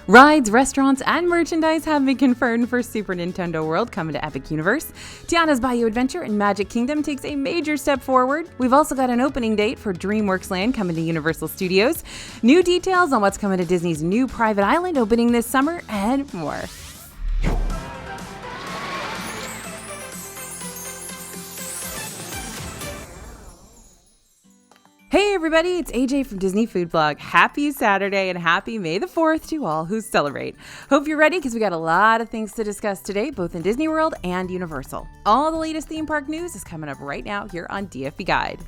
Rides, restaurants, and merchandise have been confirmed for Super Nintendo World coming to Epic Universe. Tiana's Bayou Adventure in Magic Kingdom takes a major step forward. We've also got an opening date for DreamWorks Land coming to Universal Studios, new details on what's coming to Disney's new private island opening this summer, and more. Hey everybody, it's AJ from Disney Food Blog. Happy Saturday and happy May the 4th to all who celebrate. Hope you're ready because we got a lot of things to discuss today, both in Disney World and Universal. All the latest theme park news is coming up right now here on DFB Guide.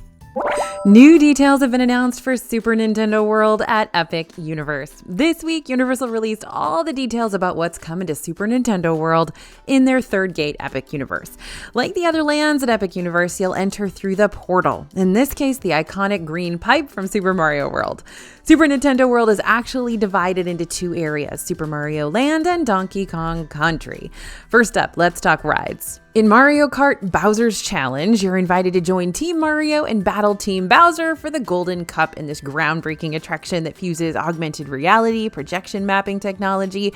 New details have been announced for Super Nintendo World at Epic Universe. This week, Universal released all the details about what's coming to Super Nintendo World in their third gate, Epic Universe. Like the other lands at Epic Universe, you'll enter through the portal. In this case, the iconic green pipe from Super Mario World. Super Nintendo World is actually divided into two areas, Super Mario Land and Donkey Kong Country. First up, let's talk rides. In Mario Kart Bowser's Challenge, you're invited to join Team Mario and battle Team Bowser for the Golden Cup in this groundbreaking attraction that fuses augmented reality, projection mapping technology,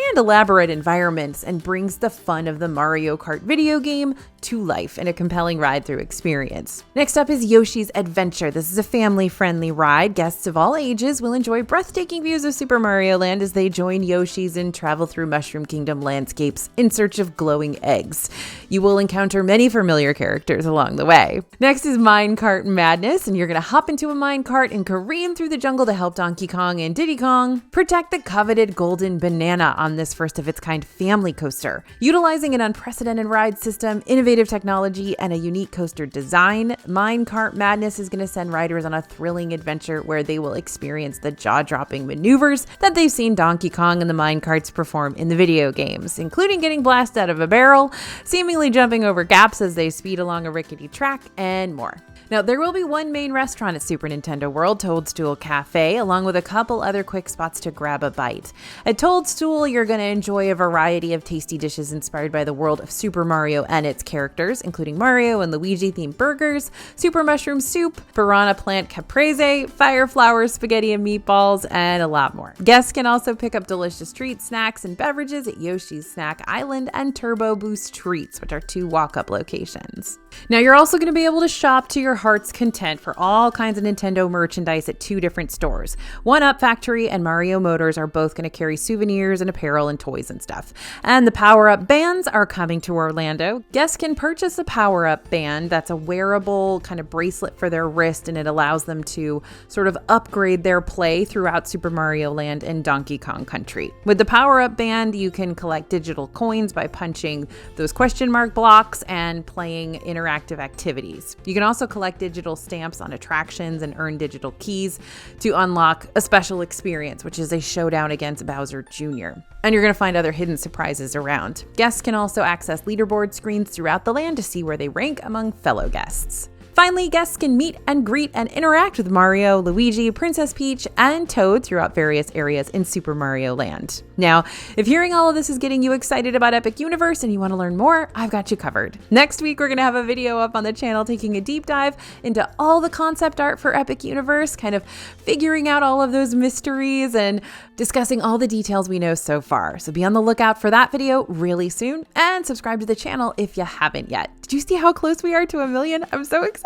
and elaborate environments and brings the fun of the Mario Kart video game to life in a compelling ride-through experience. Next up is Yoshi's Adventure. This is a family-friendly ride. Guests of all ages will enjoy breathtaking views of Super Mario Land as they join Yoshi's and travel through Mushroom Kingdom landscapes in search of glowing eggs. You will encounter many familiar characters along the way. Next is Minecart Madness, and you're going to hop into a minecart and careen through the jungle to help Donkey Kong and Diddy Kong protect the coveted golden banana on this first-of-its-kind family coaster. Utilizing an unprecedented ride system, innovative technology, and a unique coaster design, Minecart Madness is going to send riders on a thrilling adventure where they will experience the jaw-dropping maneuvers that they've seen Donkey Kong and the minecarts perform in the video games, including getting blasted out of a barrel, seemingly jumping over gaps as they speed along a rickety track, and more. Now, there will be one main restaurant at Super Nintendo World, Toadstool Cafe, along with a couple other quick spots to grab a bite. At Toadstool, you're going to enjoy a variety of tasty dishes inspired by the world of Super Mario and its characters, including Mario and Luigi-themed burgers, super mushroom soup, piranha plant caprese, fire flower spaghetti and meatballs, and a lot more. Guests can also pick up delicious treats, snacks, and beverages at Yoshi's Snack Island and Turbo Boost Treats, which are two walk-up locations. Now, you're also going to be able to shop to your heart's content for all kinds of Nintendo merchandise at two different stores. One Up Factory and Mario Motors are both going to carry souvenirs and apparel and toys and stuff. And the Power Up bands are coming to Orlando. Guests can purchase a Power Up band that's a wearable kind of bracelet for their wrist, and it allows them to sort of upgrade their play throughout Super Mario Land and Donkey Kong Country. With the Power Up band, you can collect digital coins by punching those question mark blocks and playing interactive activities. You can also collect digital stamps on attractions and earn digital keys to unlock a special experience, which is a showdown against Bowser Jr. And you're going to find other hidden surprises around. Guests can also access leaderboard screens throughout the land to see where they rank among fellow guests. Finally, guests can meet and greet and interact with Mario, Luigi, Princess Peach, and Toad throughout various areas in Super Mario Land. Now, if hearing all of this is getting you excited about Epic Universe and you want to learn more, I've got you covered. Next week, we're going to have a video up on the channel taking a deep dive into all the concept art for Epic Universe, kind of figuring out all of those mysteries and discussing all the details we know so far. So be on the lookout for that video really soon, and subscribe to the channel if you haven't yet. Did you see how close we are to 1 million? I'm so excited.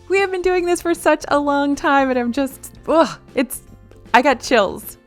We have been doing this for such a long time, and I'm just, I got chills.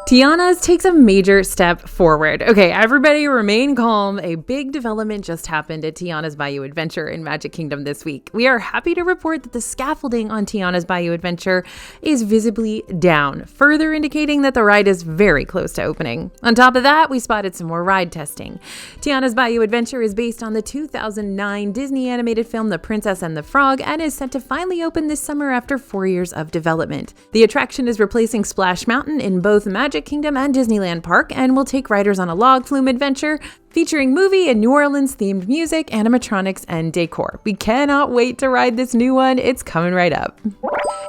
Tiana's takes a major step forward. Okay, everybody remain calm. A big development just happened at Tiana's Bayou Adventure in Magic Kingdom this week. We are happy to report that the scaffolding on Tiana's Bayou Adventure is visibly down, further indicating that the ride is very close to opening. On top of that, we spotted some more ride testing. Tiana's Bayou Adventure is based on the 2009 Disney animated film The Princess and the Frog and is set to finally open this summer after 4 years of development. The attraction is replacing Splash Mountain in both Magic Kingdom and Disneyland Park and will take riders on a log flume adventure featuring movie and New Orleans themed music, animatronics, and decor. We cannot wait to ride this new one. It's coming right up.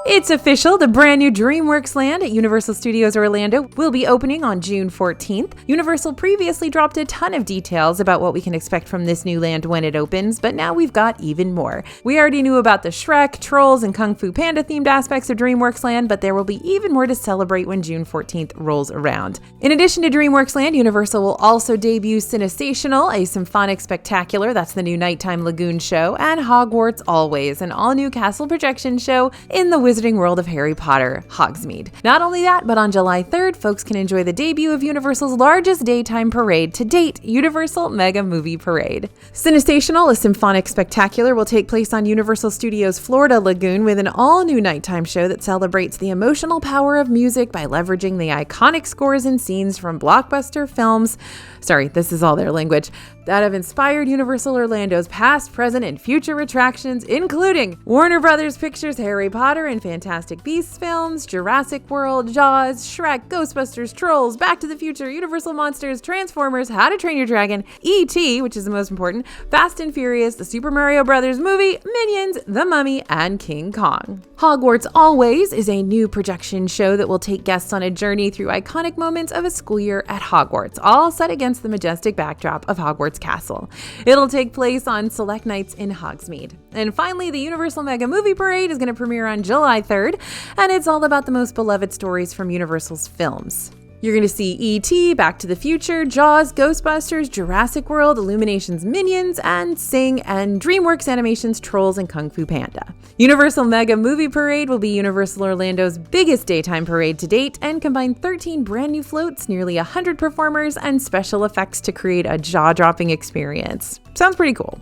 It's official, the brand new DreamWorks land at Universal Studios Orlando will be opening on June 14th. Universal previously dropped a ton of details about what we can expect from this new land when it opens, but now we've got even more. We already knew about the Shrek, Trolls, and Kung Fu Panda themed aspects of DreamWorks Land, but there will be even more to celebrate when June 14th rolls around. In addition to DreamWorks Land, Universal will also debut Cinesational, a symphonic spectacular, that's the new nighttime lagoon show, and Hogwarts Always, an all-new castle projection show in the Wizarding World of Harry Potter, Hogsmeade. Not only that, but on July 3rd, folks can enjoy the debut of Universal's largest daytime parade to date, Universal Mega Movie Parade. Cinesational, a symphonic spectacular, will take place on Universal Studios Florida Lagoon with an all-new nighttime show that celebrates the emotional power of music by leveraging the iconic scores and scenes from blockbuster films, this is all their language, that have inspired Universal Orlando's past, present, and future attractions, including Warner Brothers Pictures' Harry Potter and Fantastic Beasts films, Jurassic World, Jaws, Shrek, Ghostbusters, Trolls, Back to the Future, Universal Monsters, Transformers, How to Train Your Dragon, E.T., which is the most important, Fast and Furious, the Super Mario Brothers movie, Minions, The Mummy, and King Kong. Hogwarts Always is a new projection show that will take guests on a journey through iconic moments of a school year at Hogwarts, all set against the majestic backdrop of Hogwarts Castle. It'll take place on select nights in Hogsmeade. And finally, the Universal Mega Movie Parade is going to premiere on July 3rd, and it's all about the most beloved stories from Universal's films. You're going to see E.T., Back to the Future, Jaws, Ghostbusters, Jurassic World, Illumination's Minions, and Sing, and DreamWorks Animation's Trolls and Kung Fu Panda. Universal Mega Movie Parade will be Universal Orlando's biggest daytime parade to date and combine 13 brand new floats, nearly 100 performers, and special effects to create a jaw-dropping experience. Sounds pretty cool.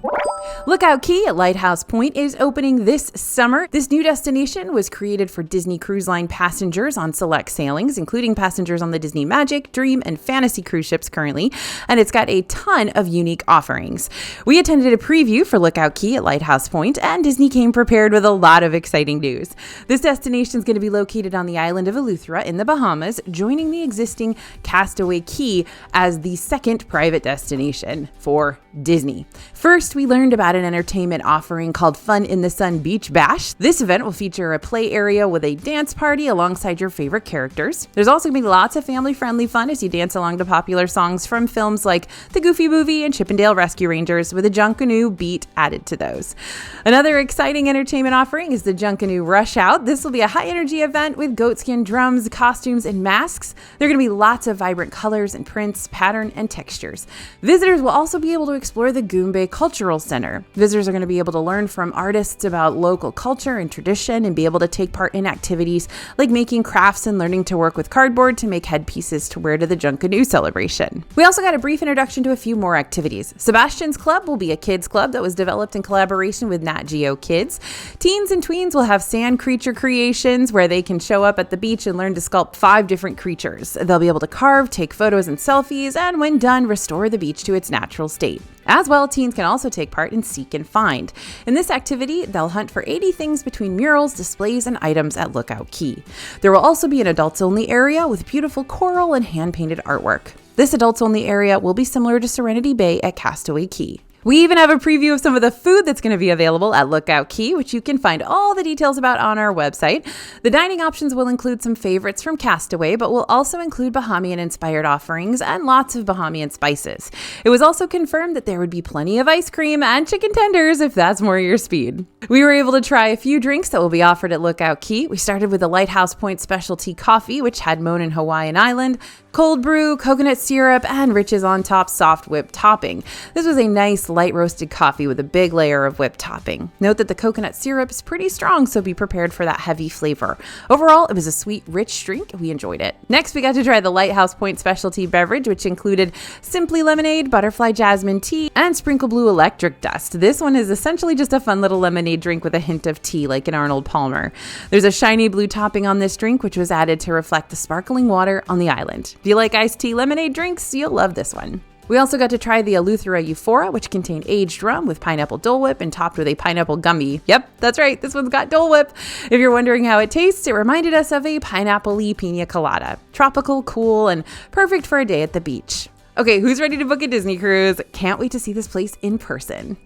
Lookout Key at Lighthouse Point is opening this summer. This new destination was created for Disney Cruise Line passengers on select sailings, including passengers on the Disney Magic, Dream, and Fantasy cruise ships currently, and it's got a ton of unique offerings. We attended a preview for Lookout Key at Lighthouse Point, and Disney came prepared with a lot of exciting news. This destination is going to be located on the island of Eleuthera in the Bahamas, joining the existing Castaway Key as the second private destination for Disney. First, we learned about an entertainment offering called Fun in the Sun Beach Bash. This event will feature a play area with a dance party alongside your favorite characters. There's also going to be lots of family-friendly fun as you dance along to popular songs from films like The Goofy Movie and Chip 'n Dale Rescue Rangers, with a Junkanoo beat added to those. Another exciting entertainment offering is the Junkanoo Rush Out. This will be a high-energy event with goatskin drums, costumes, and masks. There are going to be lots of vibrant colors and prints, pattern, and textures. Visitors will also be able to explore the Goombay Cultural Center. Visitors are going to be able to learn from artists about local culture and tradition and be able to take part in activities like making crafts and learning to work with cardboard to make headpieces to wear to the Junkanoo celebration. We also got a brief introduction to a few more activities. Sebastian's Club will be a kids club that was developed in collaboration with Nat Geo Kids. Teens and tweens will have sand creature creations where they can show up at the beach and learn to sculpt 5 different creatures. They'll be able to carve, take photos and selfies, and when done, restore the beach to its natural state. As well, teens can also take part in Seek and Find. In this activity, they'll hunt for 80 things between murals, displays, and items at Lookout Key. There will also be an adults-only area with beautiful coral and hand-painted artwork. This adults-only area will be similar to Serenity Bay at Castaway Key. We even have a preview of some of the food that's going to be available at Lookout Key, which you can find all the details about on our website. The dining options will include some favorites from Castaway, but will also include Bahamian-inspired offerings and lots of Bahamian spices. It was also confirmed that there would be plenty of ice cream and chicken tenders if that's more your speed. We were able to try a few drinks that will be offered at Lookout Key. We started with the Lighthouse Point specialty coffee, which had Moan Hawaiian Island, cold brew, coconut syrup, and Rich's on top soft whipped topping. This was a nice light roasted coffee with a big layer of whipped topping. Note that the coconut syrup is pretty strong, so be prepared for that heavy flavor. Overall, it was a sweet, rich drink. We enjoyed it. Next, we got to try the Lighthouse Point specialty beverage, which included Simply Lemonade, Butterfly Jasmine Tea, and Sprinkle Blue Electric Dust. This one is essentially just a fun little lemonade drink with a hint of tea, like an Arnold Palmer. There's a shiny blue topping on this drink, which was added to reflect the sparkling water on the island. If you like iced tea lemonade drinks, you'll love this one. We also got to try the Eleuthera Euphora, which contained aged rum with pineapple Dole Whip and topped with a pineapple gummy. Yep, that's right, this one's got Dole Whip. If you're wondering how it tastes, it reminded us of a pineapple-y pina colada. Tropical, cool, and perfect for a day at the beach. Okay, who's ready to book a Disney cruise? Can't wait to see this place in person.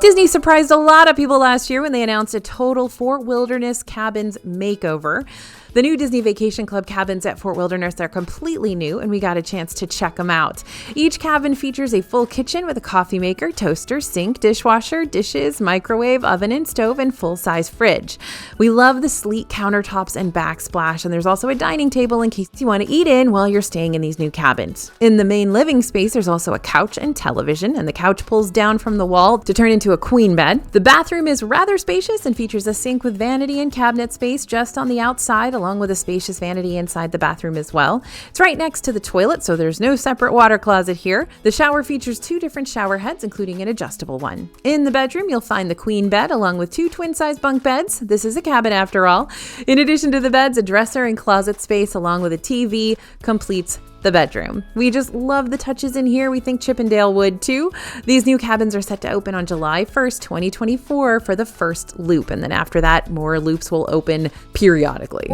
Disney surprised a lot of people last year when they announced a total Fort Wilderness Cabins makeover. The new Disney Vacation Club cabins at Fort Wilderness are completely new, and we got a chance to check them out. Each cabin features a full kitchen with a coffee maker, toaster, sink, dishwasher, dishes, microwave, oven and stove, and full-size fridge. We love the sleek countertops and backsplash, and there's also a dining table in case you want to eat in while you're staying in these new cabins. In the main living space, there's also a couch and television, and the couch pulls down from the wall to turn into a queen bed. The bathroom is rather spacious and features a sink with vanity and cabinet space just on the outside, along with a spacious vanity inside the bathroom as well. It's right next to the toilet, so there's no separate water closet here. The shower features 2 different shower heads, including an adjustable one. In the bedroom, you'll find the queen bed along with 2 twin-size bunk beds. This is a cabin after all. In addition to the beds, a dresser and closet space along with a TV completes the bedroom. We just love the touches in here. We think Chippendale would too. These new cabins are set to open on July 1st, 2024 for the first loop. And then after that, more loops will open periodically.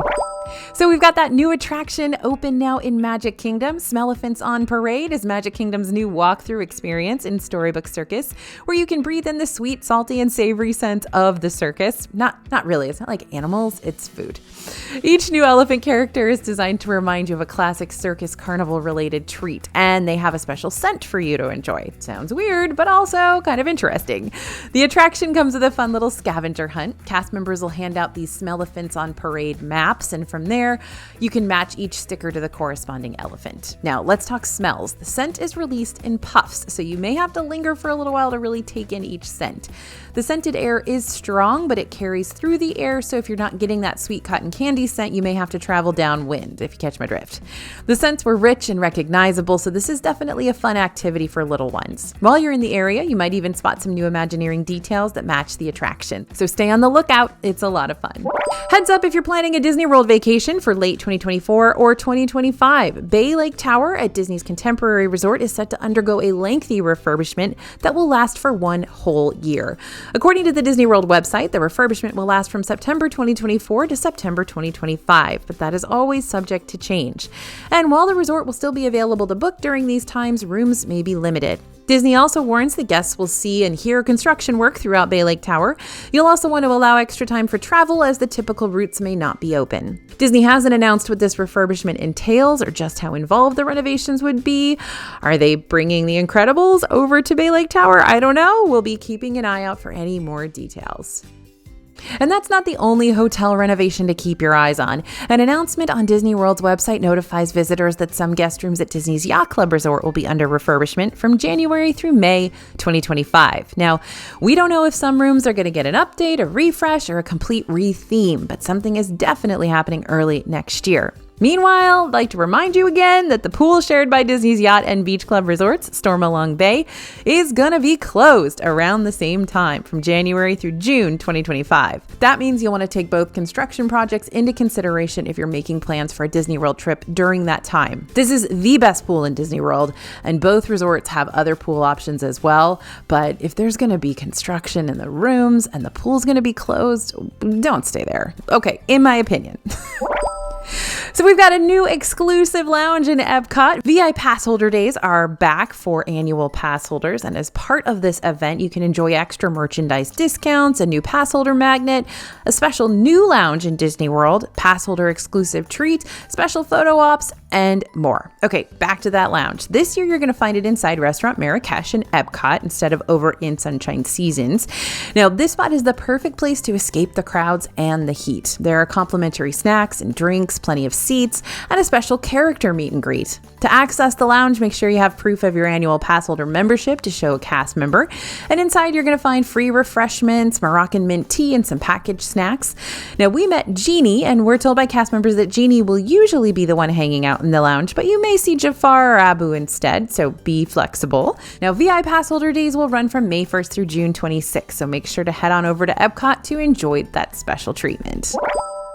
So we've got that new attraction open now in Magic Kingdom. Smell-a-Fints on Parade is Magic Kingdom's new walkthrough experience in Storybook Circus, where you can breathe in the sweet, salty, and savory scent of the circus. Not really. It's not like animals. It's food. Each new elephant character is designed to remind you of a classic circus carnival-related treat, and they have a special scent for you to enjoy. Sounds weird, but also kind of interesting. The attraction comes with a fun little scavenger hunt. Cast members will hand out these Smell-a-Fints on Parade maps, and from there, you can match each sticker to the corresponding elephant. Now, let's talk smells. The scent is released in puffs, so you may have to linger for a little while to really take in each scent. The scented air is strong, but it carries through the air, so if you're not getting that sweet cotton candy scent, you may have to travel downwind, if you catch my drift. The scents were rich and recognizable, so this is definitely a fun activity for little ones. While you're in the area, you might even spot some new Imagineering details that match the attraction. So stay on the lookout. It's a lot of fun. Heads up if you're planning a Disney World vacation for late 2024 or 2025. Bay Lake Tower at Disney's Contemporary Resort is set to undergo a lengthy refurbishment that will last for 1 whole year. According to the Disney World website, the refurbishment will last from September 2024 to September 2025, but that is always subject to change. And while the resort will still be available to book during these times, rooms may be limited. Disney also warns that guests will see and hear construction work throughout Bay Lake Tower. You'll also want to allow extra time for travel as the typical routes may not be open. Disney hasn't announced what this refurbishment entails or just how involved the renovations would be. Are they bringing The Incredibles over to Bay Lake Tower? I don't know. We'll be keeping an eye out for any more details. And that's not the only hotel renovation to keep your eyes on. An announcement on Disney World's website notifies visitors that some guest rooms at Disney's Yacht Club Resort will be under refurbishment from January through May 2025. Now, we don't know if some rooms are going to get an update, a refresh, or a complete re-theme, but something is definitely happening early next year. Meanwhile, I'd like to remind you again that the pool shared by Disney's Yacht and Beach Club Resorts, Stormalong Bay, is going to be closed around the same time from January through June 2025. That means you'll want to take both construction projects into consideration if you're making plans for a Disney World trip during that time. This is the best pool in Disney World, and both resorts have other pool options as well. But if there's going to be construction in the rooms and the pool's going to be closed, don't stay there. Okay, in my opinion. So we've got a new exclusive lounge in Epcot. VI Passholder Days are back for annual pass holders, and as part of this event, you can enjoy extra merchandise discounts, a new pass holder magnet, a special new lounge in Disney World, pass holder exclusive treat, special photo ops, and more. Okay, back to that lounge. This year, you're going to find it inside Restaurant Marrakesh in Epcot instead of over in Sunshine Seasons. Now, this spot is the perfect place to escape the crowds and the heat. There are complimentary snacks and drinks, plenty of seats, and a special character meet and greet. To access the lounge, make sure you have proof of your annual pass holder membership to show a cast member. And inside, you're going to find free refreshments, Moroccan mint tea, and some packaged snacks. Now, we met Jeannie, and we're told by cast members that Jeannie will usually be the one hanging out in the lounge, but you may see Jafar or Abu instead, so be flexible. Now, VI Passholder Days will run from May 1st through June 26th, so make sure to head on over to Epcot to enjoy that special treatment.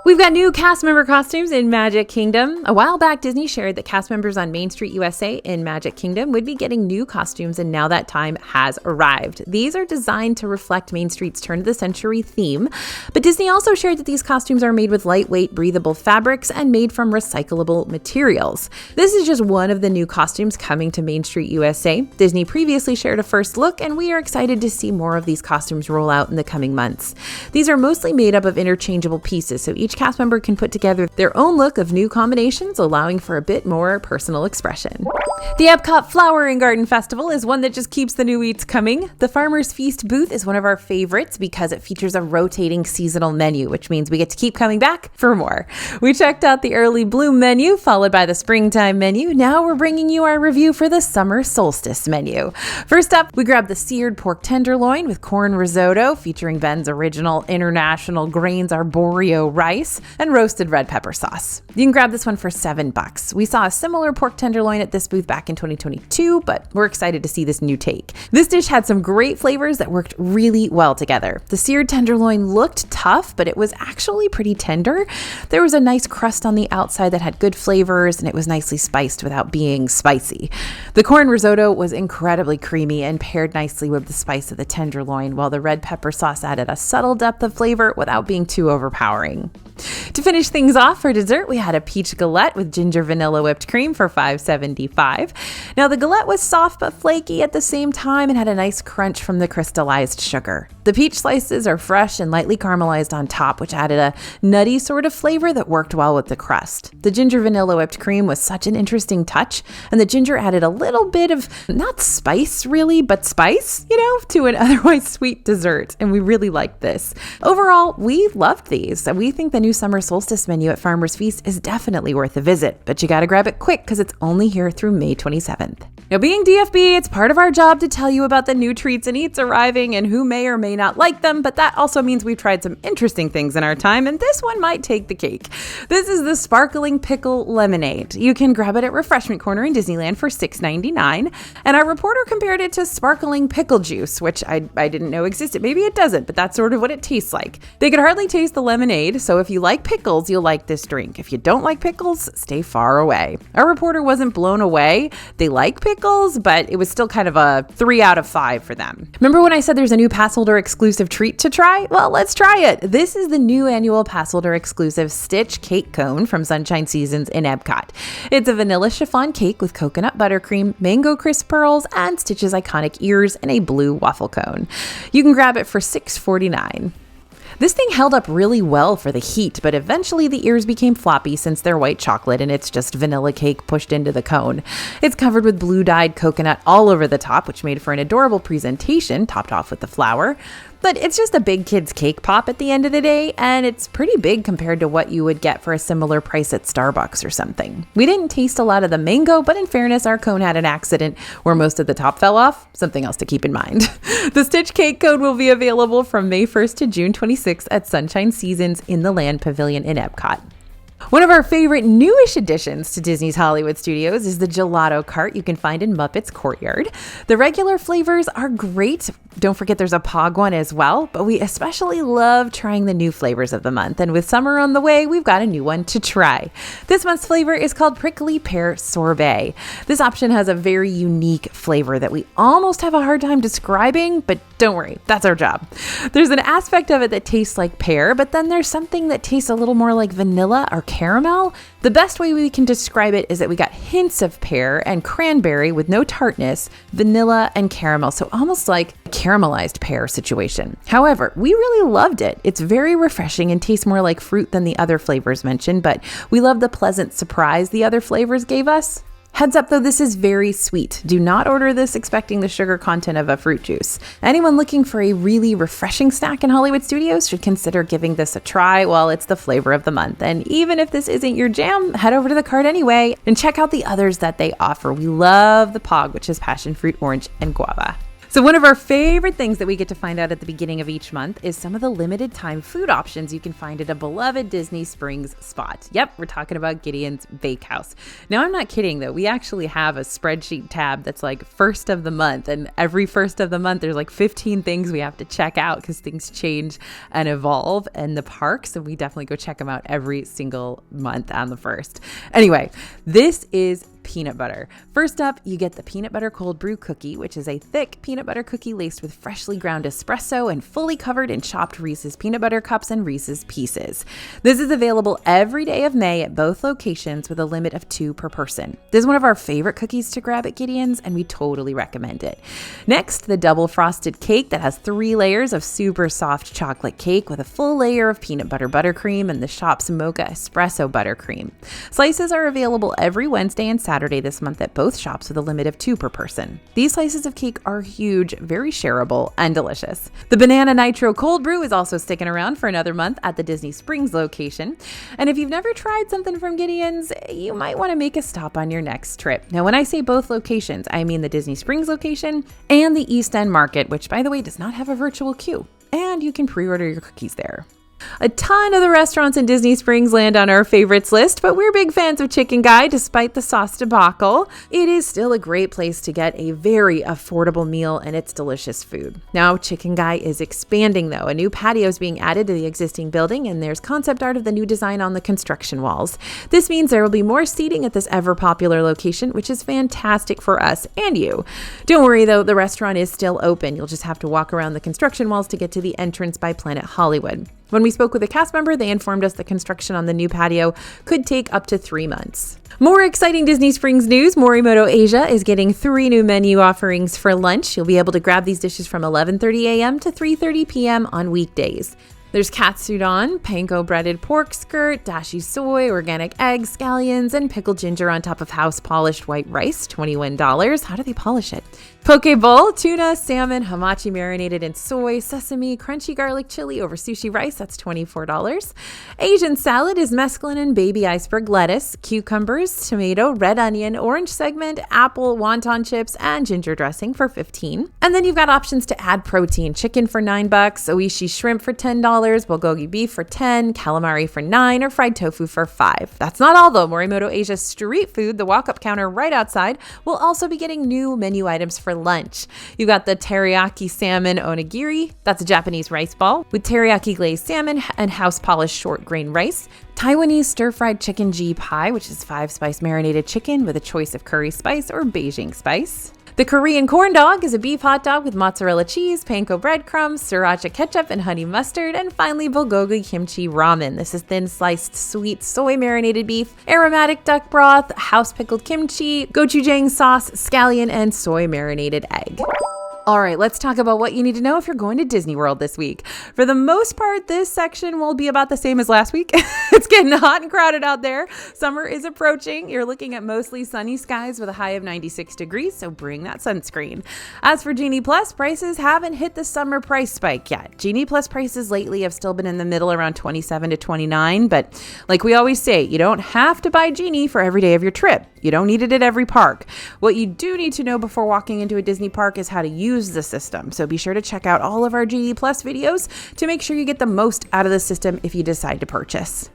We've got new cast member costumes in Magic Kingdom. A while back, Disney shared that cast members on Main Street USA in Magic Kingdom would be getting new costumes, and now that time has arrived. These are designed to reflect Main Street's turn of the century theme, but Disney also shared that these costumes are made with lightweight, breathable fabrics and made from recyclable materials. This is just one of the new costumes coming to Main Street USA. Disney previously shared a first look, and we are excited to see more of these costumes roll out in the coming months. These are mostly made up of interchangeable pieces, so each cast member can put together their own look of new combinations, allowing for a bit more personal expression. The Epcot Flower and Garden Festival is one that just keeps the new eats coming. The Farmer's Feast booth is one of our favorites because it features a rotating seasonal menu, which means we get to keep coming back for more. We checked out the early bloom menu, followed by the springtime menu. Now we're bringing you our review for the summer solstice menu. First up, we grabbed the seared pork tenderloin with corn risotto, featuring Ben's original International Grains Arborio rice and roasted red pepper sauce. You can grab this one for $7. We saw a similar pork tenderloin at this booth back in 2022, but we're excited to see this new take. This dish had some great flavors that worked really well together. The seared tenderloin looked tough, but it was actually pretty tender. There was a nice crust on the outside that had good flavors, and it was nicely spiced without being spicy. The corn risotto was incredibly creamy and paired nicely with the spice of the tenderloin, while the red pepper sauce added a subtle depth of flavor without being too overpowering. To finish things off for dessert, we had a peach galette with ginger vanilla whipped cream for $5.75. Now the galette was soft but flaky at the same time and had a nice crunch from the crystallized sugar. The peach slices are fresh and lightly caramelized on top, which added a nutty sort of flavor that worked well with the crust. The ginger vanilla whipped cream was such an interesting touch, and the ginger added a little bit of, not spice really, but spice, to an otherwise sweet dessert, and we really liked this. Overall, we loved these, and we think the new summer solstice menu at Farmer's Feast is definitely worth a visit, but you gotta grab it quick because it's only here through May 27th. Now, being DFB, it's part of our job to tell you about the new treats and eats arriving and who may or may not like them, but that also means we've tried some interesting things in our time, and this one might take the cake. This is the sparkling pickle lemonade. You can grab it at Refreshment Corner in Disneyland for $6.99, and our reporter compared it to sparkling pickle juice, which I didn't know existed. Maybe it doesn't, but that's sort of what it tastes like. They could hardly taste the lemonade, so if you like pickles, you'll like this drink. If you don't like pickles, stay far away. Our reporter wasn't blown away. They like pickles, but it was still kind of a 3 out of 5 for them. Remember when I said there's a new Passholder exclusive treat to try? Well, let's try it. This is the new annual Passholder exclusive Stitch Cake Cone from Sunshine Seasons in Epcot. It's a vanilla chiffon cake with coconut buttercream, mango crisp pearls, and Stitch's iconic ears in a blue waffle cone. You can grab it for $6.49. This thing held up really well for the heat, but eventually the ears became floppy since they're white chocolate and it's just vanilla cake pushed into the cone. It's covered with blue-dyed coconut all over the top, which made for an adorable presentation, topped off with the flower. But it's just a big kid's cake pop at the end of the day, and it's pretty big compared to what you would get for a similar price at Starbucks or something. We didn't taste a lot of the mango, but in fairness, our cone had an accident where most of the top fell off. Something else to keep in mind. The Stitch Cake Cone will be available from May 1st to June 26th at Sunshine Seasons in the Land Pavilion in Epcot. One of our favorite newish additions to Disney's Hollywood Studios is the gelato cart you can find in Muppet's Courtyard. The regular flavors are great. Don't forget there's a Pog one as well, but we especially love trying the new flavors of the month. And with summer on the way, we've got a new one to try. This month's flavor is called Prickly Pear Sorbet. This option has a very unique flavor that we almost have a hard time describing, but don't worry, that's our job. There's an aspect of it that tastes like pear, but then there's something that tastes a little more like vanilla or caramel. The best way we can describe it is that we got hints of pear and cranberry with no tartness, vanilla and caramel, so almost like a caramelized pear situation. However, we really loved it. It's very refreshing and tastes more like fruit than the other flavors mentioned, but we love the pleasant surprise the other flavors gave us. Heads up though, this is very sweet. Do not order this expecting the sugar content of a fruit juice. Anyone looking for a really refreshing snack in Hollywood Studios should consider giving this a try while it's the flavor of the month. And even if this isn't your jam, head over to the cart anyway and check out the others that they offer. We love the Pog, which is passion fruit, orange, and guava. So one of our favorite things that we get to find out at the beginning of each month is some of the limited time food options you can find at a beloved Disney Springs spot. Yep, we're talking about Gideons Bakehouse. Now, I'm not kidding though. We actually have a spreadsheet tab that's like first of the month, and every first of the month there's like 15 things we have to check out because things change and evolve in the park. So we definitely go check them out every single month on the first. Anyway, this is peanut butter. First up, you get the peanut butter cold brew cookie, which is a thick peanut butter cookie laced with freshly ground espresso and fully covered in chopped Reese's peanut butter cups and Reese's Pieces. This is available every day of May at both locations with a limit of 2 per person. This is one of our favorite cookies to grab at Gideons, and we totally recommend it. Next, the double frosted cake that has 3 layers of super soft chocolate cake with a full layer of peanut butter buttercream and the shop's mocha espresso buttercream. Slices are available every Wednesday and Saturday this month at both shops with a limit of 2 per person. These slices of cake are huge, very shareable, and delicious. The Banana Nitro Cold Brew is also sticking around for another month at the Disney Springs location. And if you've never tried something from Gideons, you might want to make a stop on your next trip. Now, when I say both locations, I mean the Disney Springs location and the East End Market, which, by the way, does not have a virtual queue. And you can pre-order your cookies there. A ton of the restaurants in Disney Springs land on our favorites list, but we're big fans of Chicken Guy despite the sauce debacle. It is still a great place to get a very affordable meal and it's delicious food. Now, Chicken Guy is expanding though. A new patio is being added to the existing building and there's concept art of the new design on the construction walls. This means there will be more seating at this ever popular location, which is fantastic for us and you. Don't worry though, the restaurant is still open. You'll just have to walk around the construction walls to get to the entrance by Planet Hollywood. When we spoke with a cast member, they informed us the construction on the new patio could take up to 3 months. More exciting Disney Springs news. Mor Moto Asia is getting 3 new menu offerings for lunch. You'll be able to grab these dishes from 11:30 a.m. to 3:30 p.m. on weekdays. There's katsudon, panko breaded pork skirt, dashi soy, organic eggs, scallions, and pickled ginger on top of house polished white rice, $21. How do they polish it? Poke bowl, tuna, salmon, hamachi marinated in soy, sesame, crunchy garlic chili over sushi rice, that's $24. Asian salad is mesclun and baby iceberg lettuce, cucumbers, tomato, red onion, orange segment, apple, wonton chips, and ginger dressing for $15. And then you've got options to add protein, chicken for $9, oishi shrimp for $10, bulgogi beef for $10, calamari for $9, or fried tofu for $5. That's not all though. Mor Moto Asia street food, the walk-up counter right outside, will also be getting new menu items for lunch. You've got the teriyaki salmon onigiri. That's a Japanese rice ball with teriyaki glazed salmon and house polished short grain rice. Taiwanese stir-fried chicken ji pie, which is 5-spice marinated chicken with a choice of curry spice or Beijing spice. The Korean corn dog is a beef hot dog with mozzarella cheese, panko breadcrumbs, sriracha ketchup, and honey mustard. And finally, bulgogi kimchi ramen. This is thin sliced sweet soy marinated beef, aromatic duck broth, house pickled kimchi, gochujang sauce, scallion, and soy marinated egg. All right, let's talk about what you need to know if you're going to Disney World this week. For the most part, this section will be about the same as last week. It's getting hot and crowded out there. Summer is approaching. You're looking at mostly sunny skies with a high of 96 degrees, so bring that sunscreen. As for Genie Plus, prices haven't hit the summer price spike yet. Genie Plus prices lately have still been in the middle around $27 to $29, but like we always say, you don't have to buy Genie for every day of your trip. You don't need it at every park. What you do need to know before walking into a Disney park is how to use the system. So be sure to check out all of our Genie Plus videos to make sure you get the most out of the system if you decide to purchase.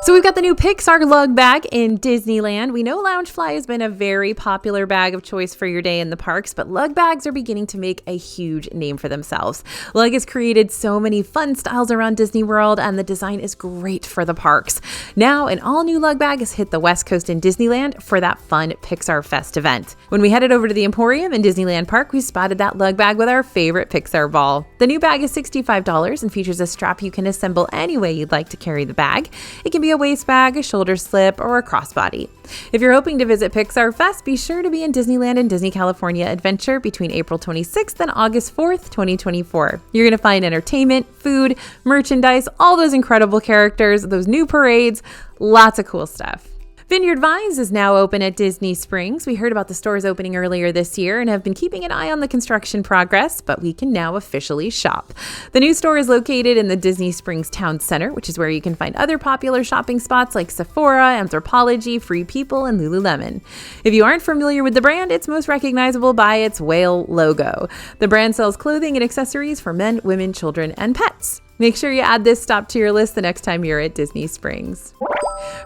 So we've got the new Pixar Lug Bag in Disneyland. We know Loungefly has been a very popular bag of choice for your day in the parks, but Lug Bags are beginning to make a huge name for themselves. Lug has created so many fun styles around Disney World, and the design is great for the parks. Now, an all-new Lug Bag has hit the West Coast in Disneyland for that fun Pixar Fest event. When we headed over to the Emporium in Disneyland Park, we spotted that Lug Bag with our favorite Pixar ball. The new bag is $65 and features a strap you can assemble any way you'd like to carry the bag. It can be a waist bag, a shoulder slip, or a crossbody. If you're hoping to visit Pixar Fest, be sure to be in Disneyland and Disney California Adventure between April 26th and August 4th, 2024. You're going to find entertainment, food, merchandise, all those incredible characters, those new parades, lots of cool stuff. Vineyard Vines is now open at Disney Springs. We heard about the stores opening earlier this year and have been keeping an eye on the construction progress, but we can now officially shop. The new store is located in the Disney Springs Town Center, which is where you can find other popular shopping spots like Sephora, Anthropologie, Free People, and Lululemon. If you aren't familiar with the brand, it's most recognizable by its whale logo. The brand sells clothing and accessories for men, women, children, and pets. Make sure you add this stop to your list the next time you're at Disney Springs.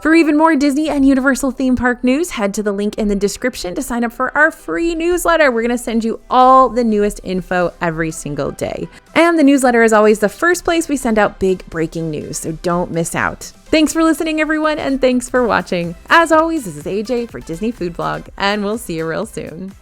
For even more Disney and Universal theme park news, head to the link in the description to sign up for our free newsletter. We're going to send you all the newest info every single day. And the newsletter is always the first place we send out big breaking news, so don't miss out. Thanks for listening, everyone, and thanks for watching. As always, this is AJ for Disney Food Blog, and we'll see you real soon.